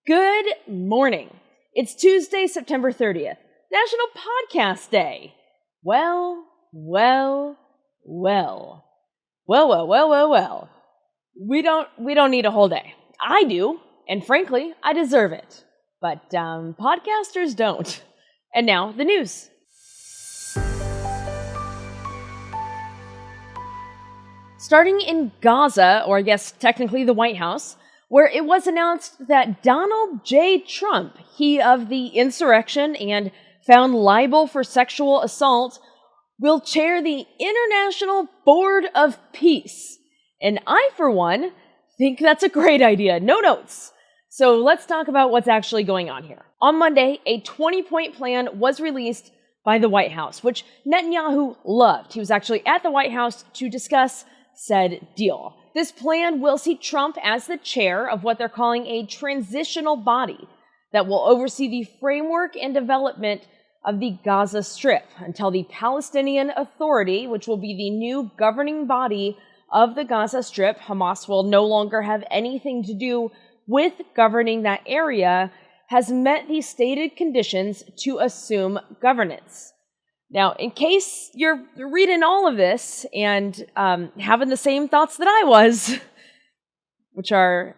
Good morning. It's Tuesday, September 30th, National Podcast Day. Well. We don't need a whole day. I do, and frankly, I deserve it. But podcasters don't. And now, the news. Starting in Gaza, or I guess technically the White House, where it was announced that Donald J. Trump, he of the insurrection and found liable for sexual assault, will chair the International Board of Peace. And I, for one, think that's a great idea. No notes. So let's talk about what's actually going on here. On Monday, a 20-point plan was released by the White House, which Netanyahu loved. He was actually at the White House to discuss said deal. This plan will see Trump as the chair of what they're calling a transitional body that will oversee the framework and development of the Gaza Strip until the Palestinian Authority, which will be the new governing body of the Gaza Strip, Hamas will no longer have anything to do with governing that area, has met the stated conditions to assume governance. Now, in case you're reading all of this and having the same thoughts that I was, which are,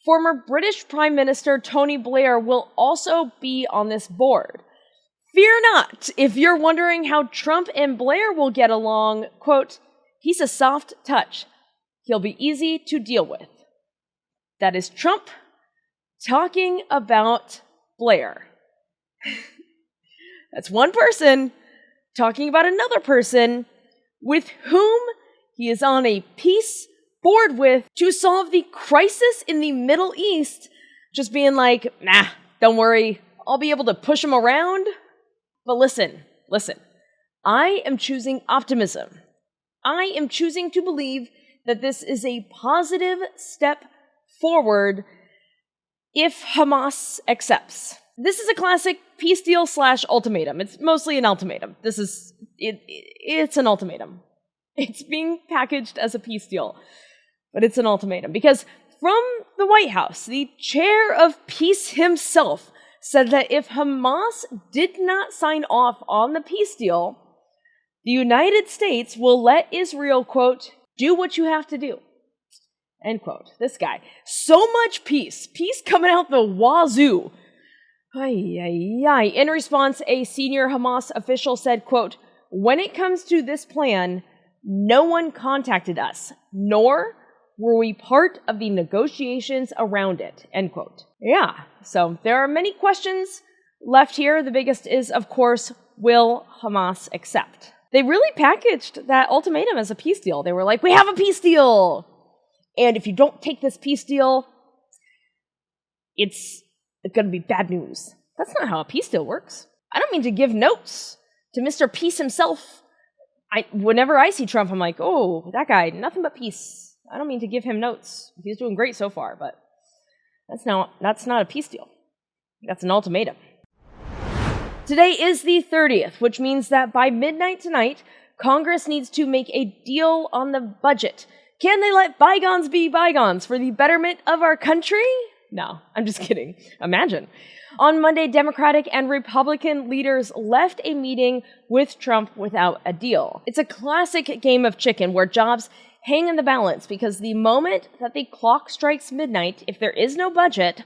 former British Prime Minister Tony Blair will also be on this board. Fear not, if you're wondering how Trump and Blair will get along, quote, he's a soft touch. He'll be easy to deal with. That is Trump talking about Blair. That's one person talking about another person with whom he is on a peace board with to solve the crisis in the Middle East, just being like, nah, don't worry, I'll be able to push him around. But listen, I am choosing optimism. I am choosing to believe that this is a positive step forward if Hamas accepts. This is a classic peace deal / ultimatum. It's mostly an ultimatum. It's an ultimatum. It's being packaged as a peace deal, but it's an ultimatum. Because from the White House, the chair of peace himself said that if Hamas did not sign off on the peace deal, the United States will let Israel, quote, do what you have to do, end quote. This guy. So much peace coming out the wazoo. In response, a senior Hamas official said, quote, when it comes to this plan, no one contacted us, nor were we part of the negotiations around it, end quote. Yeah, so there are many questions left here. The biggest is, of course, will Hamas accept? They really packaged that ultimatum as a peace deal. They were like, we have a peace deal! And if you don't take this peace deal, it's going to be bad news. That's not how a peace deal works. I don't mean to give notes to Mr. Peace himself. Whenever I see Trump, I'm like, oh, that guy, nothing but peace. I don't mean to give him notes. He's doing great so far, but that's not a peace deal. That's an ultimatum. Today is the 30th, which means that by midnight tonight, Congress needs to make a deal on the budget. Can they let bygones be bygones for the betterment of our country? No, I'm just kidding. Imagine. On Monday, Democratic and Republican leaders left a meeting with Trump without a deal. It's a classic game of chicken where jobs hang in the balance because the moment that the clock strikes midnight, if there is no budget,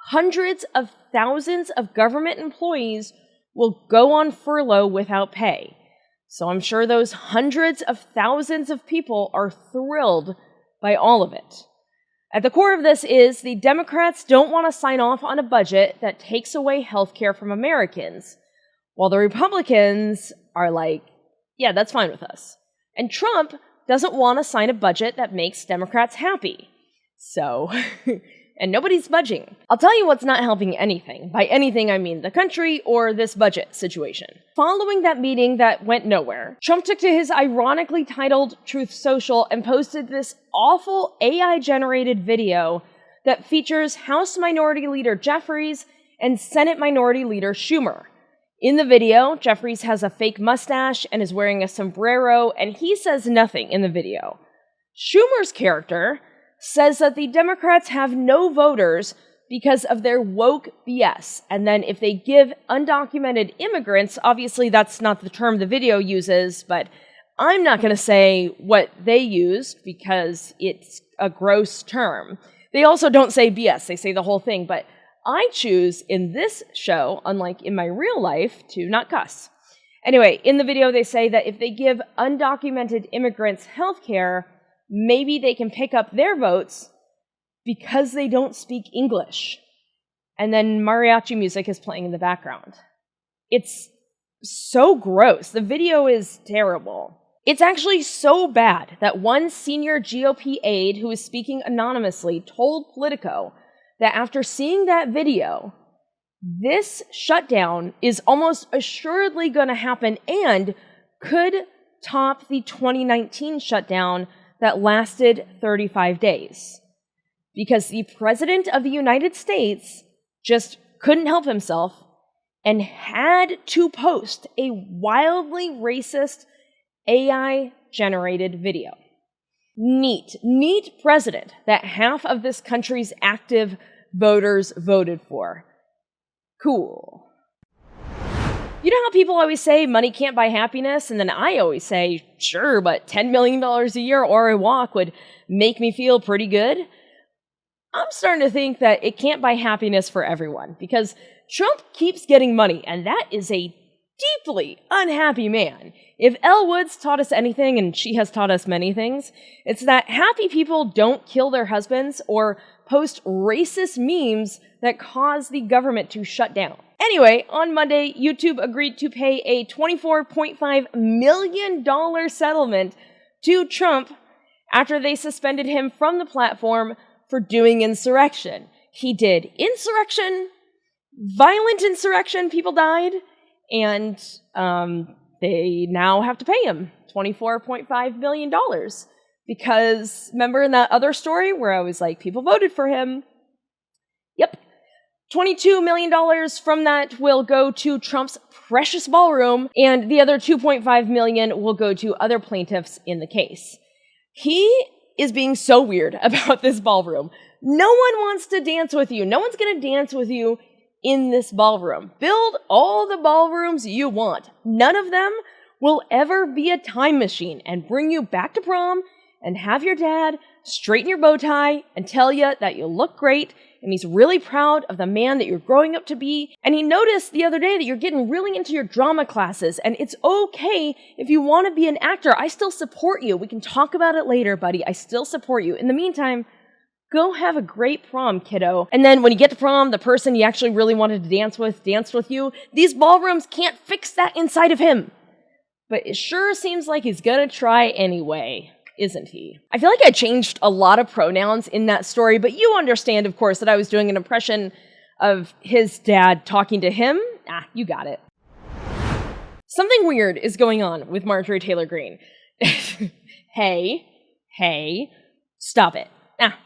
hundreds of thousands of government employees will go on furlough without pay. So I'm sure those hundreds of thousands of people are thrilled by all of it. At the core of this is the Democrats don't want to sign off on a budget that takes away health care from Americans, while the Republicans are like, yeah, that's fine with us. And Trump doesn't want to sign a budget that makes Democrats happy. So, and nobody's budging. I'll tell you what's not helping anything. By anything, I mean the country or this budget situation. Following that meeting that went nowhere, Trump took to his ironically titled Truth Social and posted this awful AI-generated video that features House Minority Leader Jeffries and Senate Minority Leader Schumer. In the video, Jeffries has a fake mustache and is wearing a sombrero, and he says nothing in the video. Schumer's character says that the Democrats have no voters because of their woke BS. And then if they give undocumented immigrants, obviously that's not the term the video uses, but I'm not going to say what they used because it's a gross term. They also don't say BS, they say the whole thing, but I choose in this show, unlike in my real life, to not cuss. Anyway, in the video they say that if they give undocumented immigrants health care, maybe they can pick up their votes because they don't speak English. And then mariachi music is playing in the background. It's so gross. The video is terrible. It's actually so bad that one senior GOP aide who is speaking anonymously told Politico that after seeing that video, this shutdown is almost assuredly going to happen and could top the 2019 shutdown that lasted 35 days. Because the President of the United States just couldn't help himself and had to post a wildly racist AI-generated video. Neat president that half of this country's active voters voted for. Cool. You know how people always say money can't buy happiness? And then I always say, sure, but $10 million a year or a walk would make me feel pretty good. I'm starting to think that it can't buy happiness for everyone because Trump keeps getting money, and that is a deeply unhappy man. If Elle Woods taught us anything, and she has taught us many things, it's that happy people don't kill their husbands or post racist memes that cause the government to shut down. Anyway, on Monday, YouTube agreed to pay a $24.5 million settlement to Trump after they suspended him from the platform for doing insurrection. He did insurrection, violent insurrection, people died, and they now have to pay him $24.5 million. Because, remember in that other story where I was like, people voted for him? Yep. $22 million from that will go to Trump's precious ballroom, and the other $2.5 million will go to other plaintiffs in the case. He is being so weird about this ballroom. No one wants to dance with you. No one's going to dance with you in this ballroom. Build all the ballrooms you want. None of them will ever be a time machine and bring you back to prom and have your dad straighten your bow tie and tell you that you look great and he's really proud of the man that you're growing up to be. And he noticed the other day that you're getting really into your drama classes, and it's okay if you want to be an actor. I still support you. We can talk about it later, buddy. I still support you. In the meantime, go have a great prom, kiddo. And then when you get to prom, the person you actually really wanted to dance with you. These ballrooms can't fix that inside of him. But it sure seems like he's gonna try anyway, isn't he? I feel like I changed a lot of pronouns in that story, but you understand, of course, that I was doing an impression of his dad talking to him. You got it. Something weird is going on with Marjorie Taylor Greene. Hey, stop it.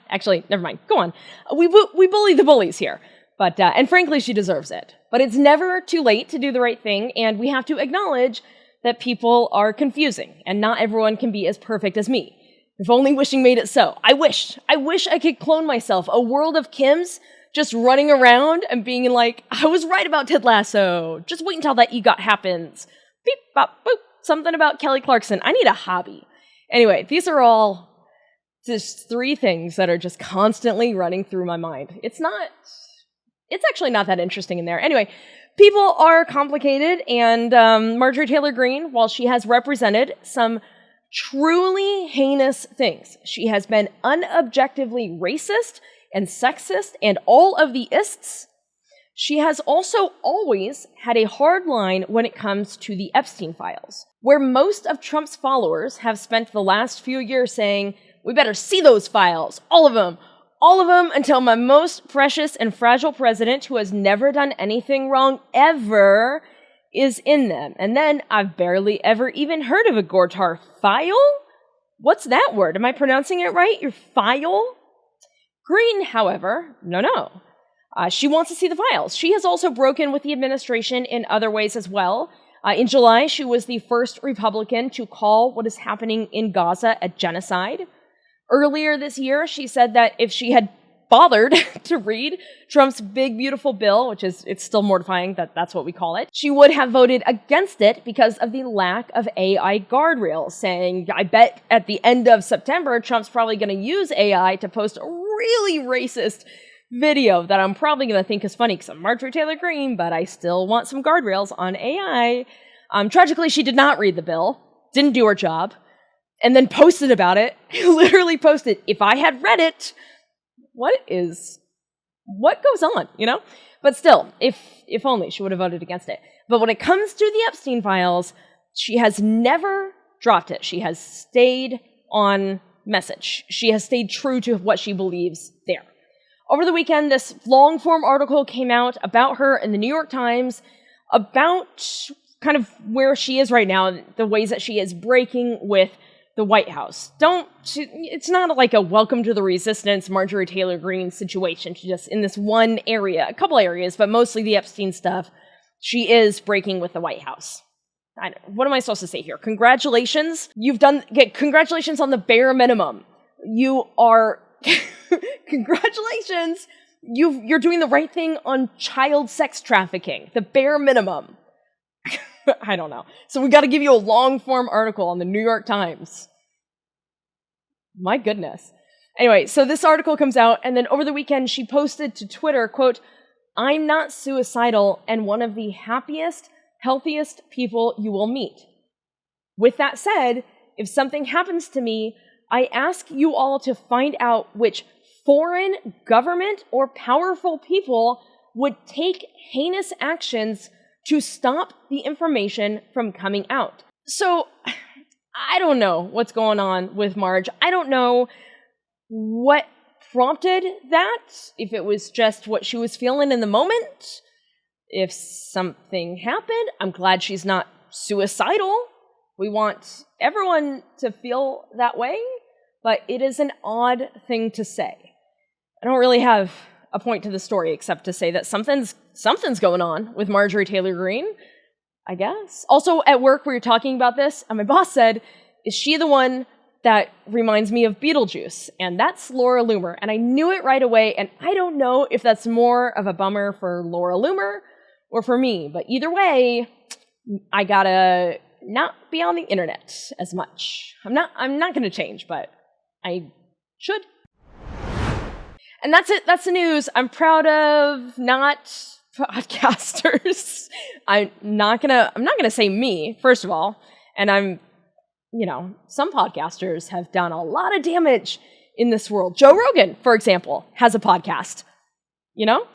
Actually, never mind. Go on. We bully the bullies here. But, and frankly, she deserves it. But it's never too late to do the right thing, and we have to acknowledge that people are confusing, and not everyone can be as perfect as me. If only wishing made it so. I wish I could clone myself, a world of Kims just running around and being like, I was right about Ted Lasso. Just wait until that EGOT happens. Beep, bop, boop. Something about Kelly Clarkson. I need a hobby. Anyway, these are all just three things that are just constantly running through my mind. It's actually not that interesting in there. Anyway, people are complicated, and Marjorie Taylor Greene, while she has represented some truly heinous things, she has been unobjectively racist and sexist and all of the ists. She has also always had a hard line when it comes to the Epstein files, where most of Trump's followers have spent the last few years saying, we better see those files, all of them until my most precious and fragile president, who has never done anything wrong ever, is in them. And then I've barely ever even heard of a Gortar file? What's that word? Am I pronouncing it right? Your file? Greene, however, no. She wants to see the files. She has also broken with the administration in other ways as well. In July, she was the first Republican to call what is happening in Gaza a genocide. Earlier this year, she said that if she had bothered to read Trump's big, beautiful bill, which is, it's still mortifying that that's what we call it, she would have voted against it because of the lack of AI guardrails, saying, I bet at the end of September, Trump's probably going to use AI to post a really racist video that I'm probably going to think is funny because I'm Marjorie Taylor Greene, but I still want some guardrails on AI. Tragically, she did not read the bill, didn't do her job, and then posted about it, literally posted, if I had read it, what goes on, you know? But still, if only she would have voted against it. But when it comes to the Epstein files, she has never dropped it. She has stayed on message. She has stayed true to what she believes there. Over the weekend, this long-form article came out about her in the New York Times, about kind of where she is right now, the ways that she is breaking with the White House. It's not like a welcome to the resistance Marjorie Taylor Greene situation. She's just in this one area, a couple areas, but mostly the Epstein stuff. She is breaking with the White House. What am I supposed to say here? Congratulations. Congratulations on the bare minimum. You are, congratulations. You're doing the right thing on child sex trafficking, the bare minimum. I don't know. So we got to give you a long-form article on the New York Times. My goodness. Anyway, so this article comes out, and then over the weekend she posted to Twitter, quote, I'm not suicidal and one of the happiest, healthiest people you will meet. With that said, if something happens to me, I ask you all to find out which foreign government or powerful people would take heinous actions to stop the information from coming out. So, I don't know what's going on with Marge. I don't know what prompted that, if it was just what she was feeling in the moment, if something happened. I'm glad she's not suicidal. We want everyone to feel that way, but it is an odd thing to say. I don't really have a point to the story except to say that something's going on with Marjorie Taylor Greene, I guess. Also, at work, we were talking about this, and my boss said, is she the one that reminds me of Beetlejuice? And that's Laura Loomer. And I knew it right away, and I don't know if that's more of a bummer for Laura Loomer or for me. But either way, I gotta not be on the internet as much. I'm not gonna change, but I should. And that's it. That's the news. I'm proud of not podcasters. I'm not gonna say me, first of all. And some podcasters have done a lot of damage in this world. Joe Rogan, for example, has a podcast.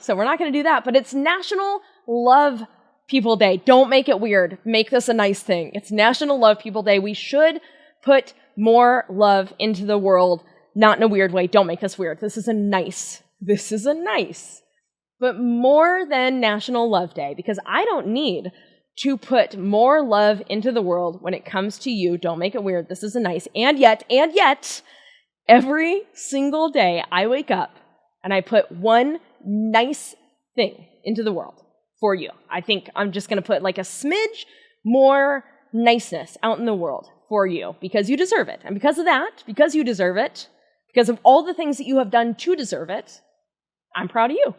So we're not gonna do that. But it's National Love People Day. Don't make it weird. Make this a nice thing. It's National Love People Day. We should put more love into the world. Not in a weird way. Don't make this weird. This is a nice. But more than National Love Day, because I don't need to put more love into the world when it comes to you. Don't make it weird. This is a nice. And yet, every single day I wake up and I put one nice thing into the world for you. I think I'm just going to put like a smidge more niceness out in the world for you because you deserve it. And because of that, because you deserve it, because of all the things that you have done to deserve it, I'm proud of you.